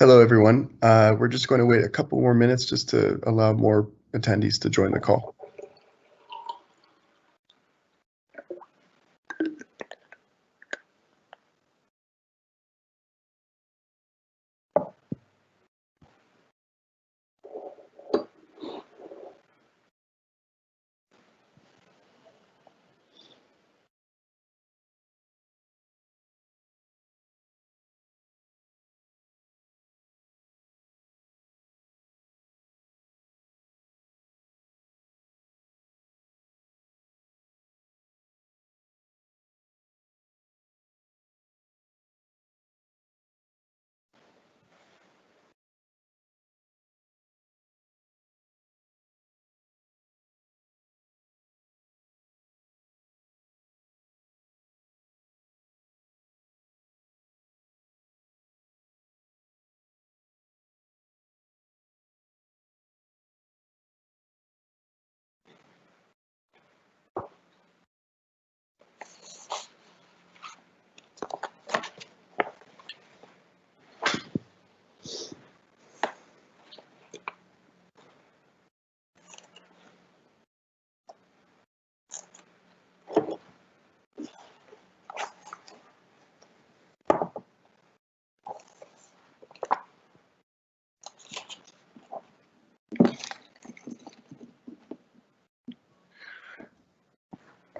Hello, everyone. We're just going to wait a couple more minutes just to allow more attendees to join the call.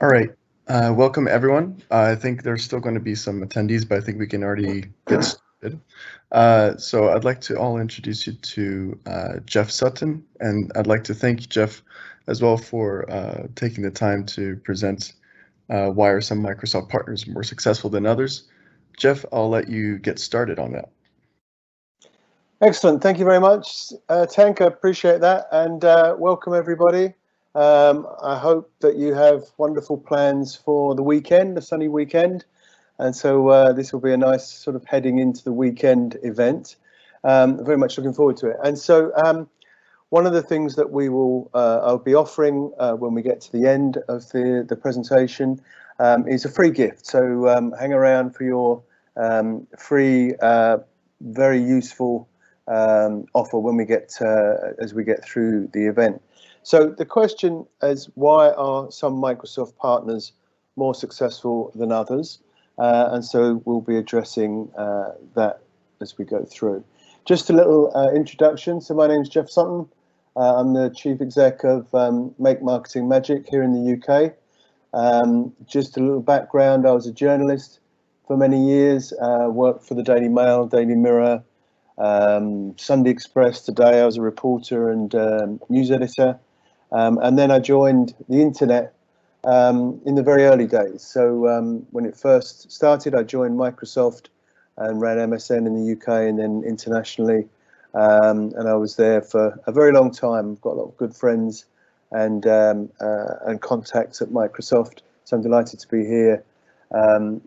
All right. Welcome, everyone. I think there's still going to be some attendees, but I think we can already get started. So I'd like to all introduce you to Jeff Sutton, and I'd like to thank Jeff as well for taking the time to present why are some Microsoft partners more successful than others. Jeff, I'll let you get started on that. Excellent. Thank you very much, Tank. I appreciate that. And welcome, everybody. I hope that you have wonderful plans for the weekend, the sunny weekend. And so this will be a nice sort of heading into the weekend event. Very much looking forward to it. And so one of the things that I'll be offering when we get to the end of the presentation is a free gift. So hang around for your free, very useful offer when we get as we get through the event. So the question is, why are some Microsoft partners more successful than others? And so we'll be addressing that as we go through. Just a little introduction. So my name is Jeff Sutton. I'm the chief exec of MakeMarketingMagic here in the UK. Just a little background. I was a journalist for many years, worked for the Daily Mail, Daily Mirror, Sunday Express. Today I was a reporter and news editor, and then I joined the internet in the very early days. So when it first started, I joined Microsoft and ran MSN in the UK and then internationally, and I was there for a very long time. I've got a lot of good friends and contacts at Microsoft, so I'm delighted to be here in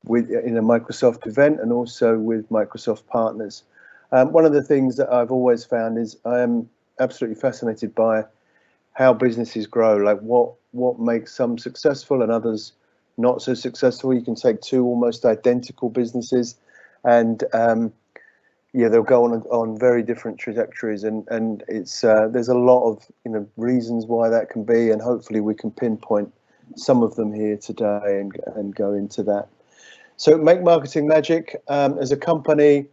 a Microsoft event and also with Microsoft partners. One of the things that I've always found is I am absolutely fascinated by how businesses grow, like what makes some successful and others not so successful. You can take two almost identical businesses and yeah, they'll go on very different trajectories, and it's there's a lot of reasons why that can be, and hopefully we can pinpoint some of them here today and go into that. So MakeMarketingMagic as a company,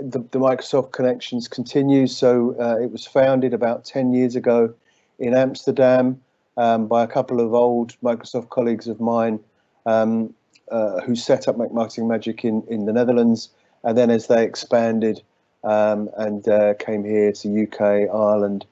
the Microsoft connections continue. So it was founded about 10 years ago in Amsterdam by a couple of old Microsoft colleagues of mine who set up MakeMarketingMagic in the Netherlands. And then as they expanded and came here to UK, Ireland,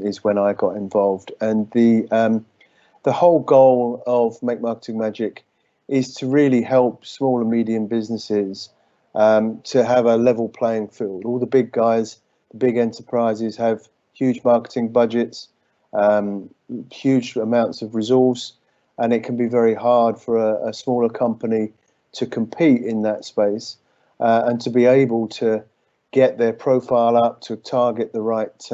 is when I got involved. And the whole goal of MakeMarketingMagic is to really help small and medium businesses to have a level playing field. All the big guys, the big enterprises have huge marketing budgets, huge amounts of resource, and it can be very hard for a smaller company to compete in that space and to be able to get their profile up to target the right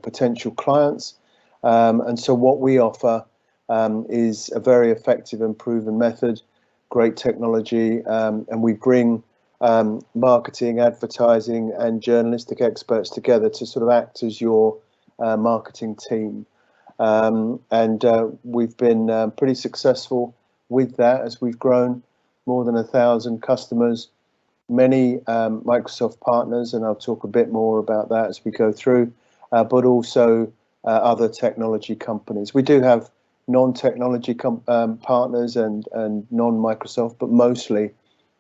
potential clients. And so what we offer is a very effective and proven method, great technology, and we bring marketing, advertising, and journalistic experts together to sort of act as your marketing team. And we've been pretty successful with that as we've grown more than 1,000 customers, many Microsoft partners, and I'll talk a bit more about that as we go through, but also other technology companies. We do have non-technology partners and non-Microsoft, but mostly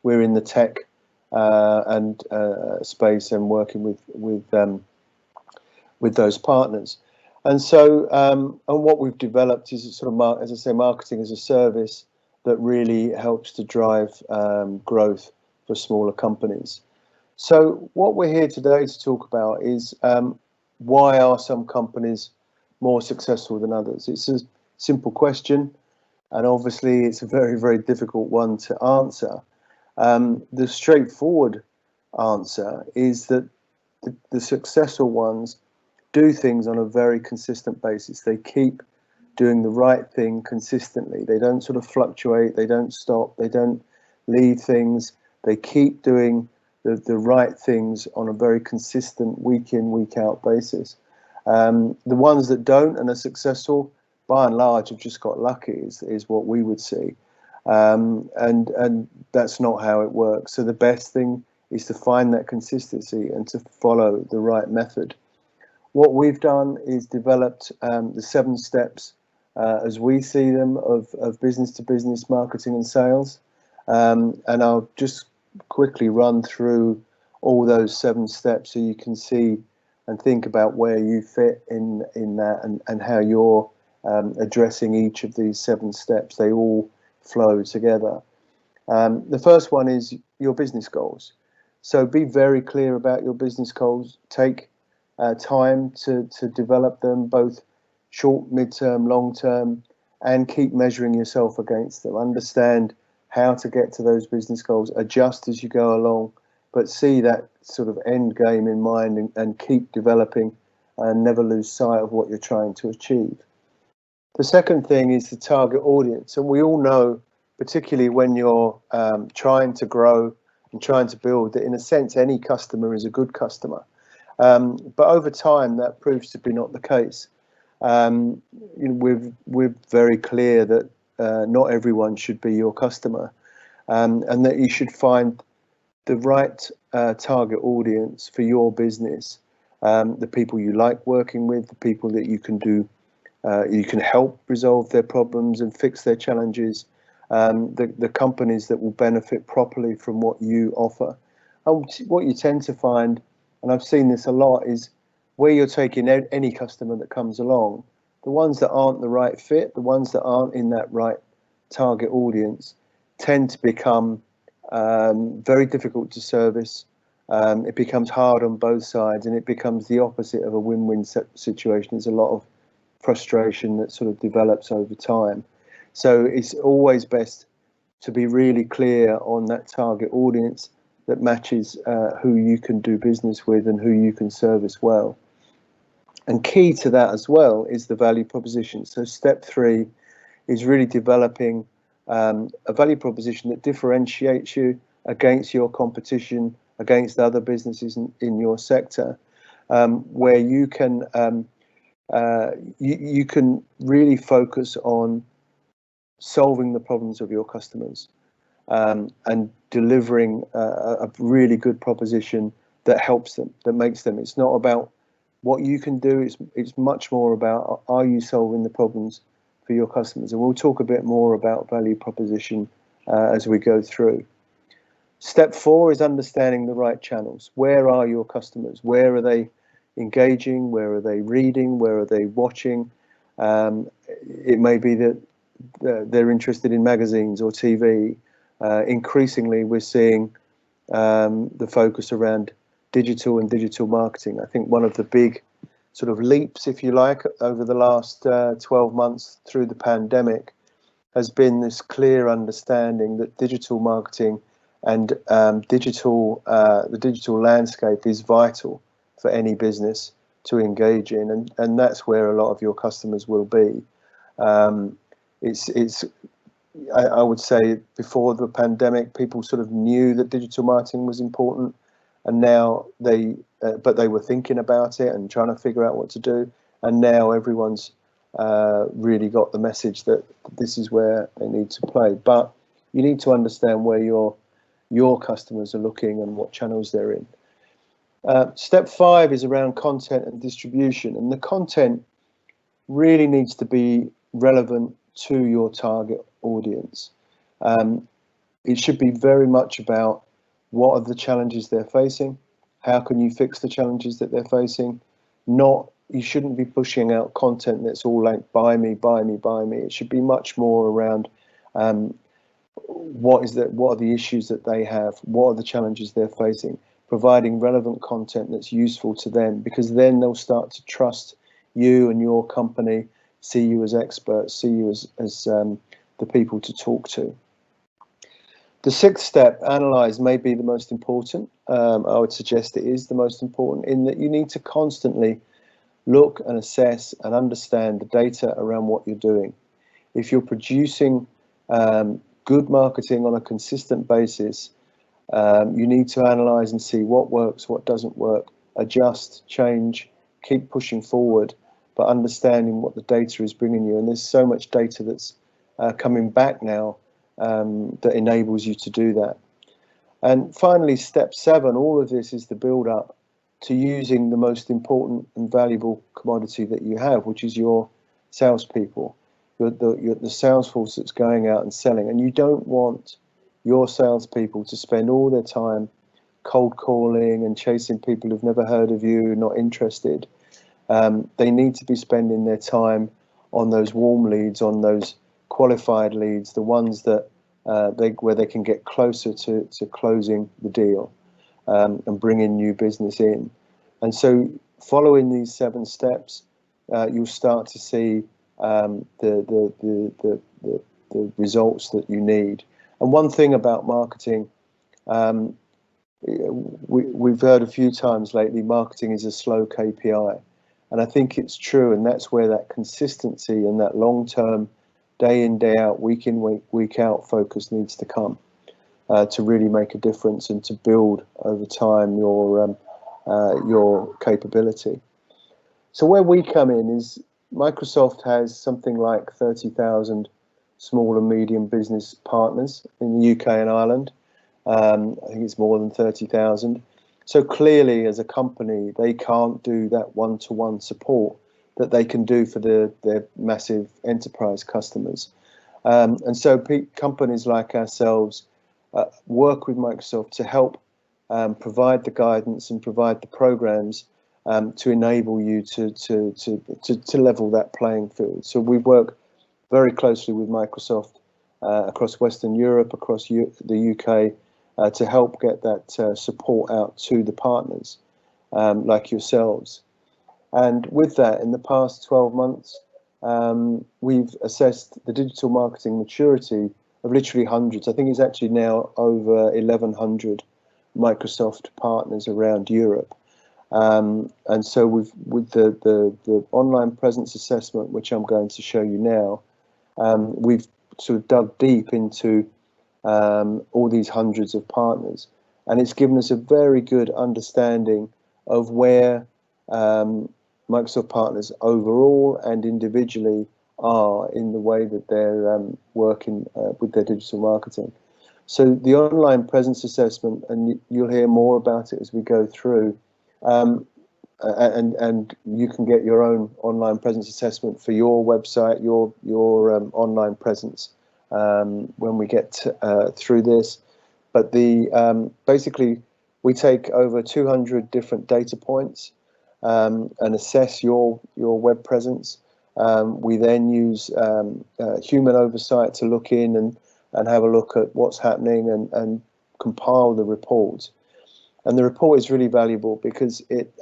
we're in the tech and space and working with those partners. And so, and what we've developed is sort of, as I say, marketing as a service that really helps to drive growth for smaller companies. So what we're here today to talk about is why are some companies more successful than others? It's a simple question, and obviously it's a very, very difficult one to answer. The straightforward answer is that the successful ones do things on a very consistent basis. They keep doing the right thing consistently. They don't sort of fluctuate, they don't stop, they don't leave things. They keep doing the right things on a very consistent week in, week out basis. The ones that don't and are successful, by and large, have just got lucky, is what we would see. And that's not how it works. So the best thing is to find that consistency and to follow the right method. What we've done is developed the 7 steps as we see them of business-to-business marketing and sales. And I'll just quickly run through all those 7 steps so you can see and think about where you fit in that and how you're addressing each of these 7 steps. They all flow together. The first one is your business goals. So be very clear about your business goals. Take time to develop them, both short, mid-term, long-term, and keep measuring yourself against them. Understand how to get to those business goals, adjust as you go along, but see that sort of end game in mind and keep developing and never lose sight of what you're trying to achieve. The second thing is the target audience, and we all know, particularly when you're trying to grow and trying to build, that in a sense any customer is a good customer. But over time that proves to be not the case. We're very clear that not everyone should be your customer, and that you should find the right target audience for your business, the people you like working with, the people that you can help resolve their problems and fix their challenges, the companies that will benefit properly from what you offer. And what you tend to find, and I've seen this a lot, is where you're taking any customer that comes along, the ones that aren't the right fit, the ones that aren't in that right target audience, tend to become very difficult to service. It becomes hard on both sides, and it becomes the opposite of a win-win situation. There's a lot of frustration that sort of develops over time. So it's always best to be really clear on that target audience that matches who you can do business with and who you can service well. And key to that as well is the value proposition. So step 3 is really developing a value proposition that differentiates you against your competition, against other businesses in your sector, where you can you can really focus on solving the problems of your customers and delivering a really good proposition that helps them, that makes them. It's not about what you can do, it's much more about, are you solving the problems for your customers? And we'll talk a bit more about value proposition as we go through. Step 4 is understanding the right channels. Where are your customers? Where are they engaging? Where are they reading? Where are they watching? It may be that they're interested in magazines or TV. Increasingly, we're seeing the focus around digital and digital marketing. I think one of the big sort of leaps, if you like, over the last 12 months through the pandemic has been this clear understanding that digital marketing and the digital landscape is vital for any business to engage in, and that's where a lot of your customers will be. It's I would say before the pandemic, people sort of knew that digital marketing was important, and now but they were thinking about it and trying to figure out what to do. And now everyone's really got the message that this is where they need to play. But you need to understand where your customers are looking and what channels they're in. Step 5 is around content and distribution, and the content really needs to be relevant to your target audience. It should be very much about what are the challenges they're facing, how can you fix the challenges that they're facing. You shouldn't be pushing out content that's all like buy me, buy me, buy me. It should be much more around what are the issues that they have, what are the challenges they're facing, providing relevant content that's useful to them, because then they'll start to trust you and your company, see you as experts, see you as the people to talk to. The 6th step, analyze, may be the most important. I would suggest it is the most important, in that you need to constantly look and assess and understand the data around what you're doing. If you're producing good marketing on a consistent basis, you need to analyze and see what works, what doesn't work, adjust, change, keep pushing forward, but understanding what the data is bringing you. And there's so much data that's coming back now that enables you to do that. And finally, step 7, all of this is the build up to using the most important and valuable commodity that you have, which is your salespeople, the sales force that's going out and selling. And you don't want your salespeople to spend all their time cold calling and chasing people who've never heard of you, not interested. They need to be spending their time on those warm leads, on those qualified leads, the ones that where they can get closer to closing the deal and bringing new business in. And so following these 7 steps, you'll start to see the results that you need. And one thing about marketing, we've heard a few times lately, marketing is a slow KPI. And I think it's true, and that's where that consistency and that long-term, day in, day out, week in, week out focus needs to come to really make a difference and to build over time your capability. So where we come in is Microsoft has something like 30,000 small and medium business partners in the UK and Ireland. I think it's more than 30,000. So clearly, as a company, they can't do that one-to-one support that they can do for their massive enterprise customers. And so companies like ourselves work with Microsoft to help provide the guidance and provide the programs to enable you to level that playing field. So we work very closely with Microsoft across Western Europe, across the UK, to help get that support out to the partners like yourselves. And with that, in the past 12 months, we've assessed the digital marketing maturity of literally hundreds. I think it's actually now over 1,100 Microsoft partners around Europe. And so with the online presence assessment, which I'm going to show you now, we've sort of dug deep into all these hundreds of partners, and it's given us a very good understanding of where Microsoft partners overall and individually are in the way that they're working with their digital marketing. So the online presence assessment, and you'll hear more about it as we go through, and you can get your own online presence assessment for your website, your online presence when we get through this. But basically we take over 200 different data points and assess your web presence. We then use human oversight to look in and have a look at what's happening and compile the report. And the report is really valuable because it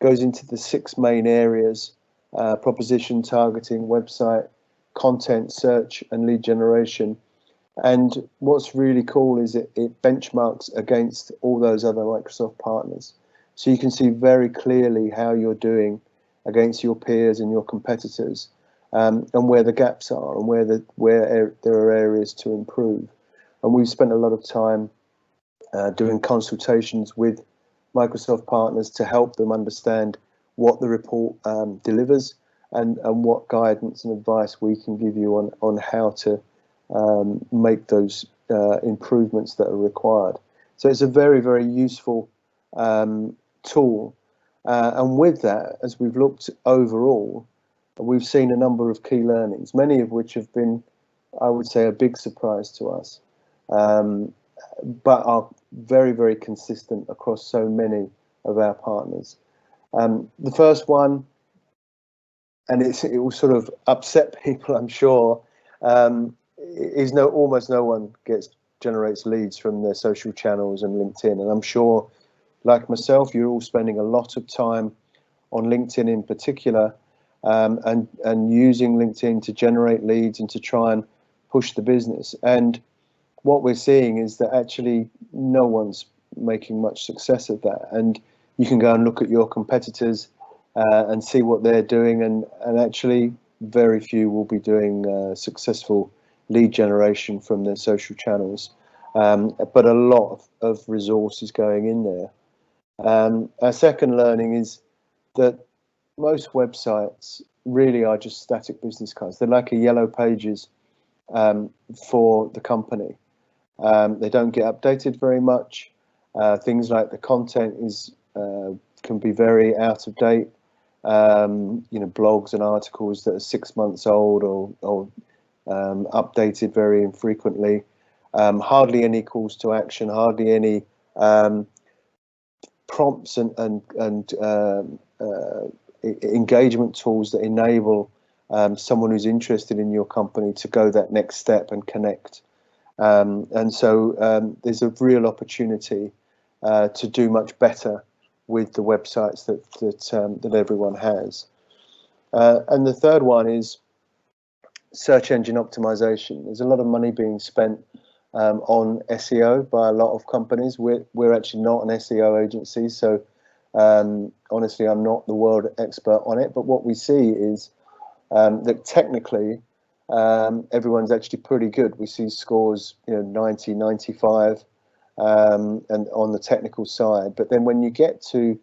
goes into the 6 main areas: proposition, targeting, website, content, search, and lead generation. And what's really cool is it benchmarks against all those other Microsoft partners. So you can see very clearly how you're doing against your peers and your competitors. and where the gaps are and where there are areas to improve. And we've spent a lot of time doing consultations with Microsoft partners to help them understand what the report delivers and what guidance and advice we can give you on how to make those improvements that are required. So it's a very, very useful tool. And with that, as we've looked overall, we've seen a number of key learnings, many of which have been, I would say, a big surprise to us, but are very, very consistent across so many of our partners. The first one, and it will sort of upset people, I'm sure, is almost no one generates leads from their social channels and LinkedIn. And I'm sure, like myself, you're all spending a lot of time on LinkedIn in particular, and using LinkedIn to generate leads and to try and push the business. And what we're seeing is that actually no one's making much success of that. And you can go and look at your competitors and see what they're doing, and actually very few will be doing successful lead generation from their social channels, but a lot of resources going in there. Our second learning is that most websites really are just static business cards. They're like a yellow pages for the company. They don't get updated very much. Things like the content can be very out of date. Blogs and articles that are 6 months old or updated very infrequently. Hardly any calls to action. Hardly any prompts and engagement tools that enable someone who's interested in your company to go that next step and connect. And so there's a real opportunity to do much better with the websites that everyone has. And the third one is search engine optimization. There's a lot of money being spent on SEO by a lot of companies. We're actually not an SEO agency, so honestly, I'm not the world expert on it. But what we see is that technically, everyone's actually pretty good. We see scores, 90, 95, and on the technical side. But then when you get to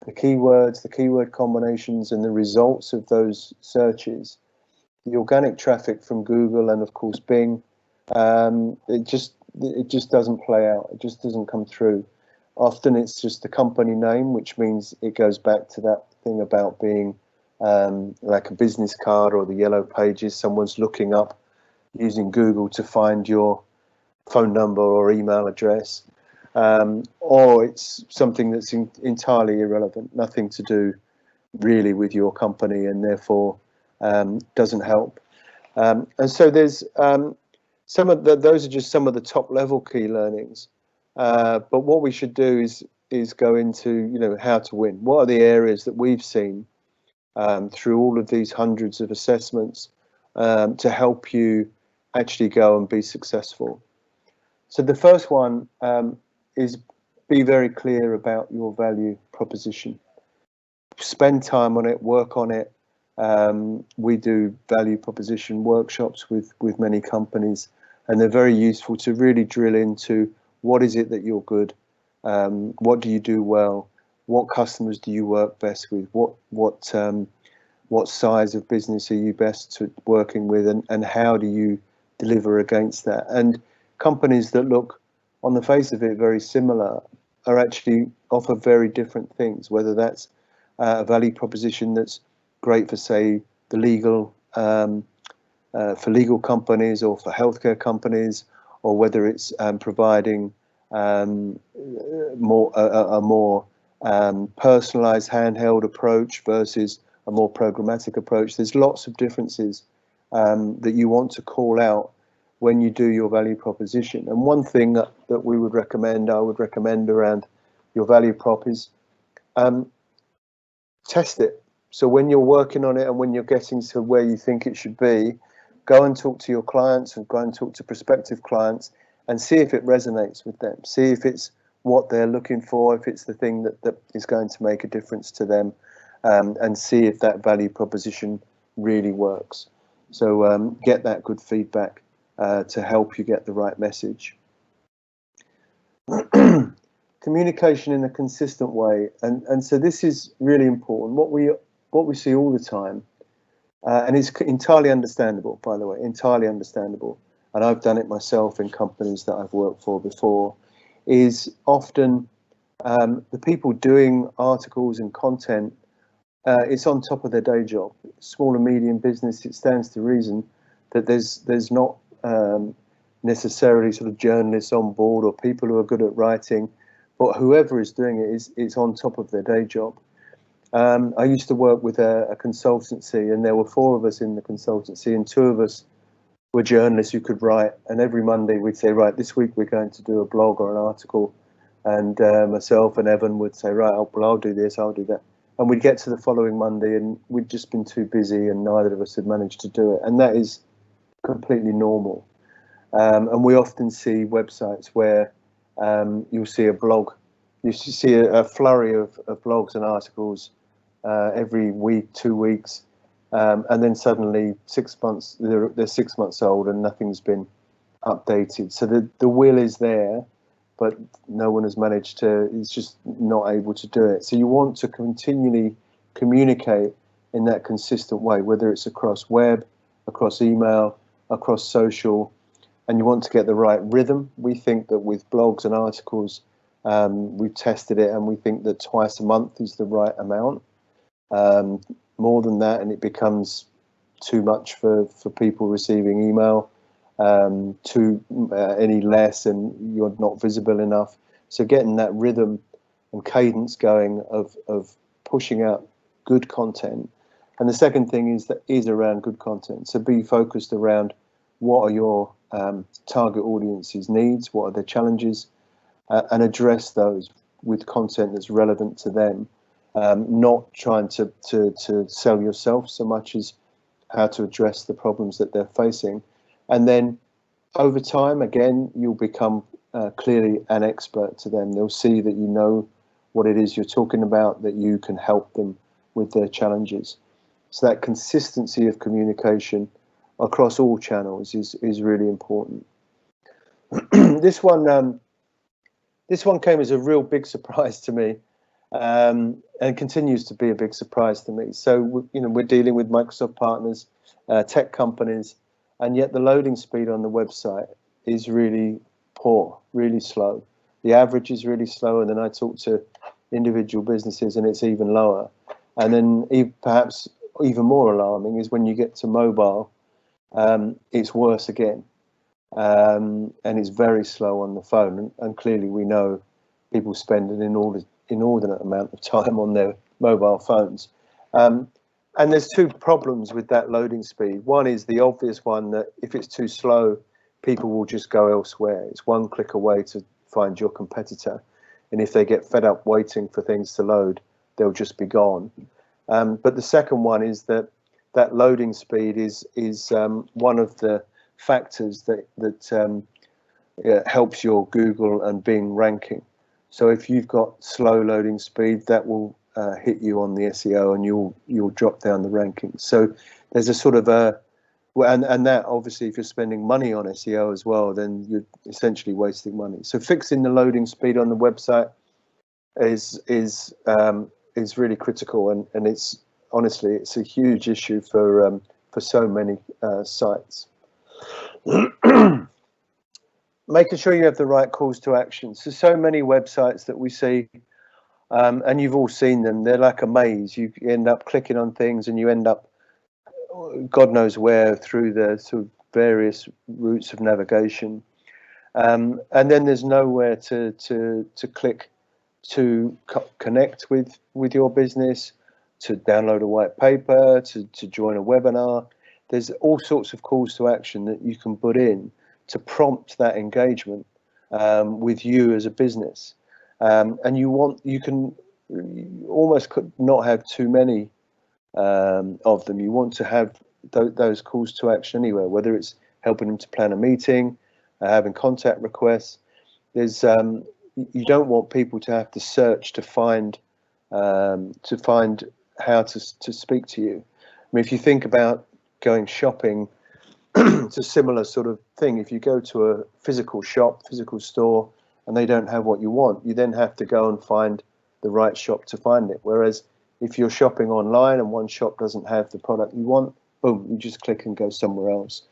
the keywords, the keyword combinations, and the results of those searches, the organic traffic from Google and of course Bing, it just doesn't play out. It just doesn't come through. Often it's just the company name, which means it goes back to that thing about being like a business card or the yellow pages. Someone's looking up using Google to find your phone number or email address, or it's something that's entirely irrelevant, nothing to do really with your company, and therefore doesn't help. And so there's those are just some of the top level key learnings. But what we should do is go into how to win. What are the areas that we've seen through all of these hundreds of assessments to help you actually go and be successful? So the first one is be very clear about your value proposition. Spend time on it, work on it. We do value proposition workshops with many companies, and they're very useful to really drill into what is it that you're good, what do you do well, what customers do you work best with, what size of business are you best working with, and how do you deliver against that. And companies that look on the face of it very similar are actually offer very different things, whether that's a value proposition that's great for, say, the legal for legal companies or for healthcare companies, or whether it's providing a more personalized handheld approach versus a more programmatic approach. There's lots of differences that you want to call out when you do your value proposition. And one thing that I would recommend around your value prop is test it. So when you're working on it and when you're getting to where you think it should be, go and talk to your clients and go and talk to prospective clients and see if it resonates with them. See if it's what they're looking for, if it's the thing that is going to make a difference to them, and see if that value proposition really works. So get that good feedback to help you get the right message. Communication in a consistent way, and so this is really important. What we see all the time, and it's entirely understandable, by the way, entirely understandable, and I've done it myself in companies that I've worked for before, is often the people doing articles and content, it's on top of their day job. Small and medium business, it stands to reason that there's not necessarily sort of journalists on board or people who are good at writing, but whoever is doing it is on top of their day job. I used to work with a consultancy, and there were 4 of us in the consultancy, and 2 of us were journalists who could write. And every Monday we'd say, right, this week we're going to do a blog or an article, and myself and Evan would say, right, I'll do this, I'll do that. And we'd get to the following Monday and we'd just been too busy and neither of us had managed to do it. And that is completely normal. And we often see websites where you'll see a blog, you see a flurry of blogs and articles every week, 2 weeks, and then suddenly 6 months, they're 6 months old and nothing's been updated. So the will is there, but no one has managed to, is just not able to do it. So you want to continually communicate in that consistent way, whether it's across web, across email, across social, and you want to get the right rhythm. We think that with blogs and articles, we've tested it and we think that twice a month is the right amount. More than that, and it becomes too much for people receiving email. Any less and you're not visible enough. So getting that rhythm and cadence going of pushing out good content. And the second thing is around good content. So be focused around what are your target audience's needs, what are their challenges, and address those with content that's relevant to them. Not trying to sell yourself so much as how to address the problems that they're facing. And then over time, again, you'll become clearly an expert to them. They'll see that you know what it is you're talking about, that you can help them with their challenges. So that consistency of communication across all channels is really important. This one came as a real big surprise to me, and continues to be a big surprise to me. So we're dealing with Microsoft partners, tech companies, and yet the loading speed on the website is really poor, really slow. The average is really slow, and then I talk to individual businesses and it's even lower. And then perhaps even more alarming is when you get to mobile, it's worse again. And it's very slow on the phone. And clearly we know people spend an inordinate amount of time on their mobile phones. And there's 2 problems with that loading speed. One is the obvious one, that if it's too slow, people will just go elsewhere. It's one click away to find your competitor. And if they get fed up waiting for things to load, they'll just be gone. But the second one is that loading speed is one of the factors that helps your Google and Bing ranking. So if you've got slow loading speed, that will hit you on the SEO and you'll drop down the rankings. So there's a sort of and that obviously, if you're spending money on SEO as well, then you're essentially wasting money. So fixing the loading speed on the website is really critical, and it's honestly it's a huge issue for so many sites. Making sure you have the right calls to action. So many websites that we see, and you've all seen them, they're like a maze. You end up clicking on things and you end up God knows where through the sort of various routes of navigation, and then there's nowhere to click to connect with your business, to download a white paper, to join a webinar. There's all sorts of calls to action that you can put in to prompt that engagement with you as a business, and you can almost not have too many of them. You want to have those calls to action anywhere, whether it's helping them to plan a meeting, having contact requests. There's you don't want people to have to search to find how to speak to you. I mean, if you think about going shopping, it's a similar sort of thing. If you go to a physical shop, physical store, and they don't have what you want, you then have to go and find the right shop to find it. Whereas if you're shopping online and one shop doesn't have the product you want, boom, you just click and go somewhere else.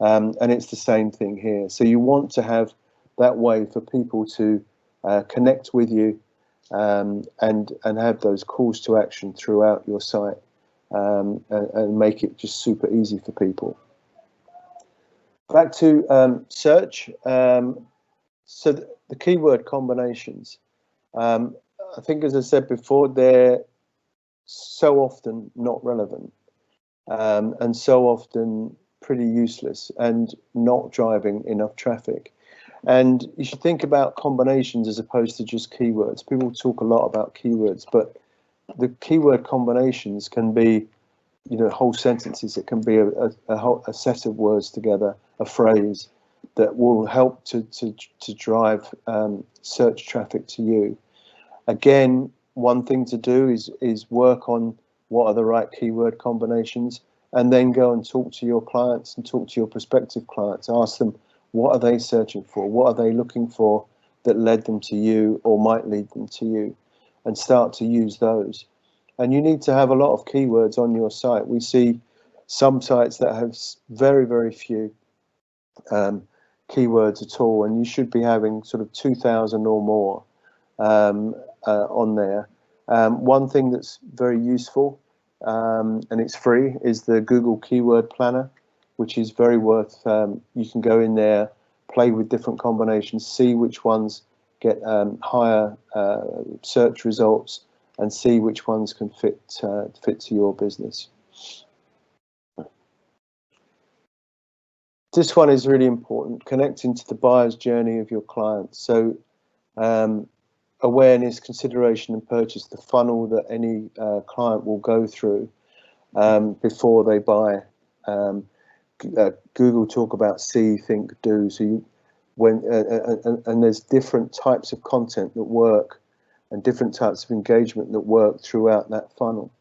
And it's the same thing here. So you want to have that way for people to connect with you and have those calls to action throughout your site, and make it just super easy for people. Back to search. So the keyword combinations, I think, as I said before, they're so often not relevant, and so often pretty useless and not driving enough traffic. And you should think about combinations as opposed to just keywords. People talk a lot about keywords, but the keyword combinations can be, whole sentences. It can be a set of words together, a phrase that will help to drive search traffic to you. Again, one thing to do is work on what are the right keyword combinations, and then go and talk to your clients and talk to your prospective clients. Ask them, what are they searching for? What are they looking for that led them to you or might lead them to you? And start to use those. And you need to have a lot of keywords on your site. We see some sites that have very, very few keywords at all, and you should be having sort of 2,000 or more on there. One thing that's very useful, and it's free, is the Google Keyword Planner, which is very worth. You can go in there, play with different combinations, see which ones get higher search results, and see which ones can fit to your business. This one is really important, connecting to the buyer's journey of your clients. So awareness, consideration, and purchase, the funnel that any client will go through before they buy. Google talk about see, think, do. So and there's different types of content that work and different types of engagement that work throughout that funnel.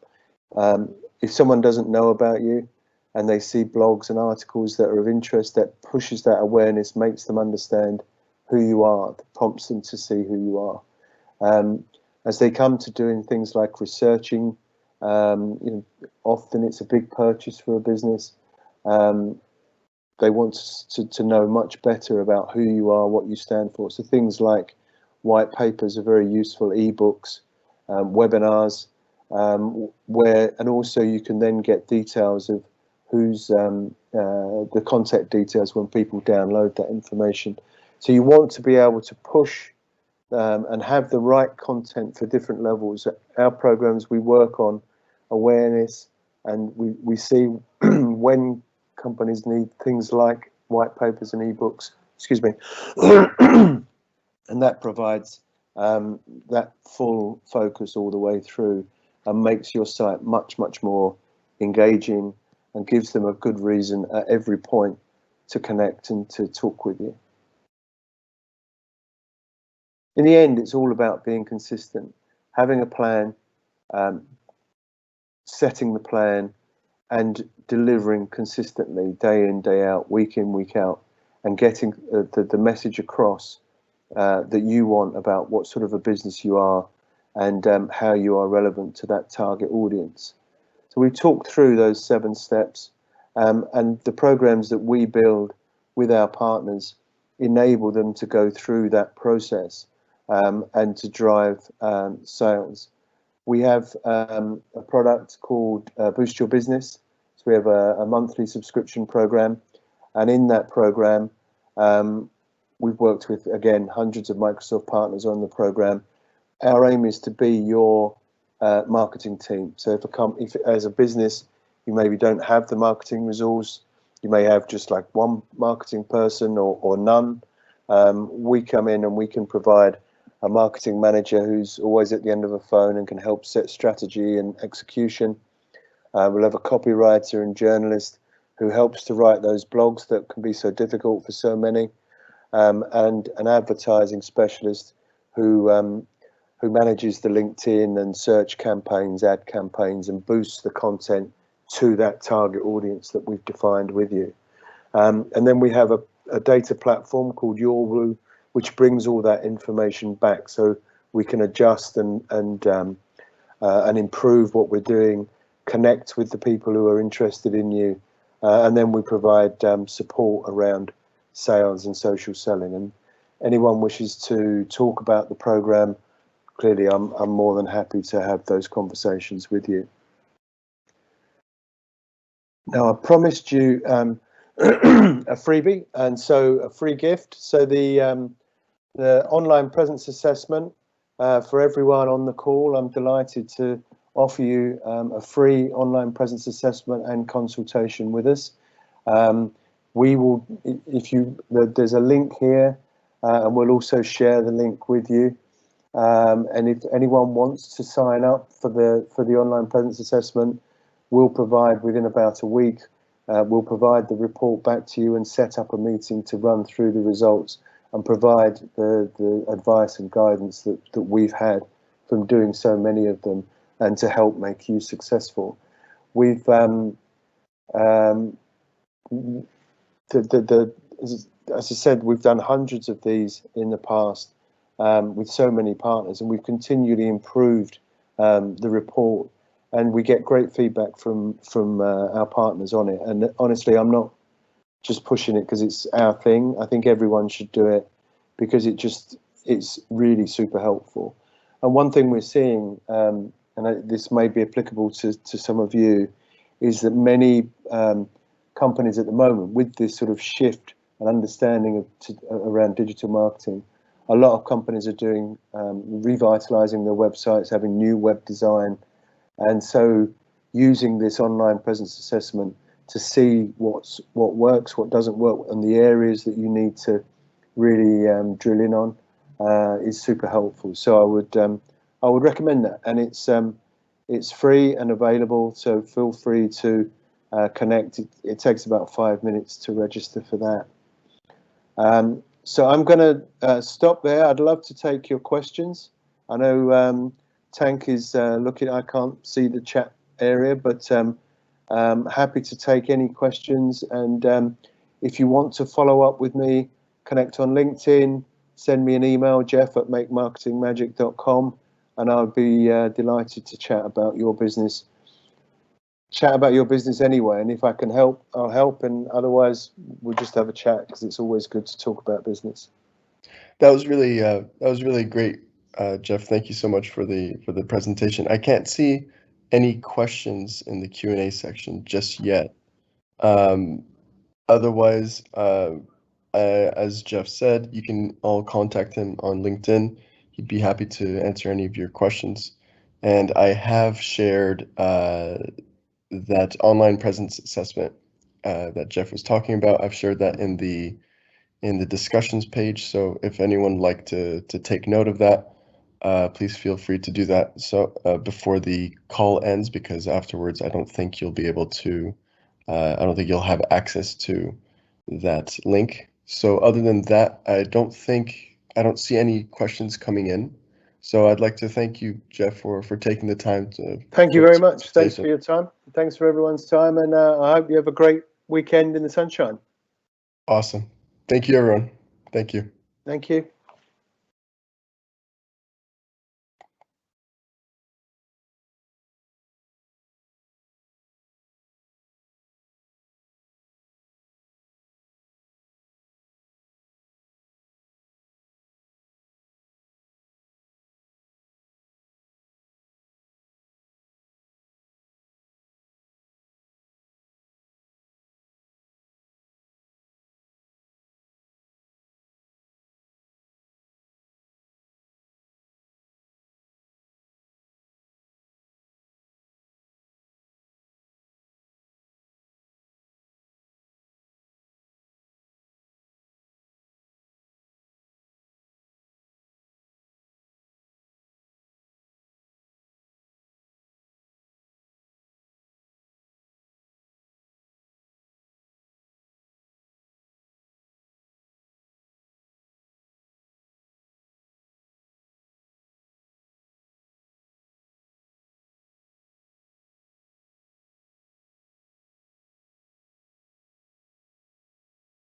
If someone doesn't know about you and they see blogs and articles that are of interest, that pushes that awareness, makes them understand who you are, that prompts them to see who you are. As they come to doing things like researching, often it's a big purchase for a business. They want to know much better about who you are, what you stand for. So things like white papers are very useful, ebooks, webinars, and also you can then get details of who's the contact details when people download that information. So you want to be able to push and have the right content for different levels. Our programs, we work on awareness, and we see when companies need things like white papers and ebooks, excuse me, and that provides that full focus all the way through and makes your site much, much more engaging and gives them a good reason at every point to connect and to talk with you. In the end, it's all about being consistent, having a plan, setting the plan, and delivering consistently day in, day out, week in, week out, and getting the message across that you want about what sort of a business you are and how you are relevant to that target audience. So we talked through those 7 steps, and the programs that we build with our partners enable them to go through that process and to drive sales. We have a product called Boost Your Business. So we have a monthly subscription program, and in that program, we've worked with, again, hundreds of Microsoft partners on the program. Our aim is to be your marketing team. So if as a business, you maybe don't have the marketing resource, you may have just like one marketing person or none, we come in and we can provide a marketing manager who's always at the end of a phone and can help set strategy and execution. We'll have a copywriter and journalist who helps to write those blogs that can be so difficult for so many, and an advertising specialist who manages the LinkedIn and search campaigns, ad campaigns, and boosts the content to that target audience that we've defined with you. And then we have a data platform called Yourblue, which brings all that information back, so we can adjust and improve what we're doing, connect with the people who are interested in you, and then we provide support around sales and social selling. And anyone wishes to talk about the program, clearly I'm more than happy to have those conversations with you. Now, I promised you a freebie, and so a free gift. So the online presence assessment for everyone on the call, I'm delighted to offer you a free online presence assessment and consultation with us. We will, there's a link here, and we'll also share the link with you. And if anyone wants to sign up for the online presence assessment, we'll provide within about a week. We'll provide the report back to you and set up a meeting to run through the results and provide the advice and guidance that we've had from doing so many of them, and to help make you successful. We've as I said, we've done hundreds of these in the past with so many partners, and we've continually improved the report, and we get great feedback from our partners on it. And honestly, I'm not just pushing it because it's our thing. I think everyone should do it because it's really super helpful. And one thing we're seeing, and this may be applicable to some of you, is that many companies at the moment, with this sort of shift and understanding around digital marketing, a lot of companies are doing revitalizing their websites, having new web design, and so using this online presence assessment to see what works, what doesn't work, and the areas that you need to really drill in on is super helpful. So I would recommend that, and it's free and available. So feel free to connect. It takes about 5 minutes to register for that. So I'm going to stop there. I'd love to take your questions. I know Tank is looking. I can't see the chat area, but happy to take any questions. And if you want to follow up with me, connect on LinkedIn, send me an email, jeff@makemarketingmagic.com, and I'll be delighted to chat about your business. Chat about your business anyway, and if I can help, I'll help, and otherwise we'll just have a chat, because it's always good to talk about business. That was really great, Jeff. Thank you so much for the presentation. I can't see any questions in the Q&A section just yet. Otherwise, as Jeff said, you can all contact him on LinkedIn. He'd be happy to answer any of your questions. And I have shared that online presence assessment that Jeff was talking about. I've shared that in the discussions page. So if anyone would like to take note of that, please feel free to do that. So before the call ends, because afterwards I don't think you'll be able to. I don't think you'll have access to that link. So other than that, I don't see any questions coming in. So I'd like to thank you, Jeff, for taking the time to. Thank you very much. Thanks for your time. Thanks for everyone's time, and I hope you have a great weekend in the sunshine. Awesome. Thank you, everyone. Thank you. Thank you.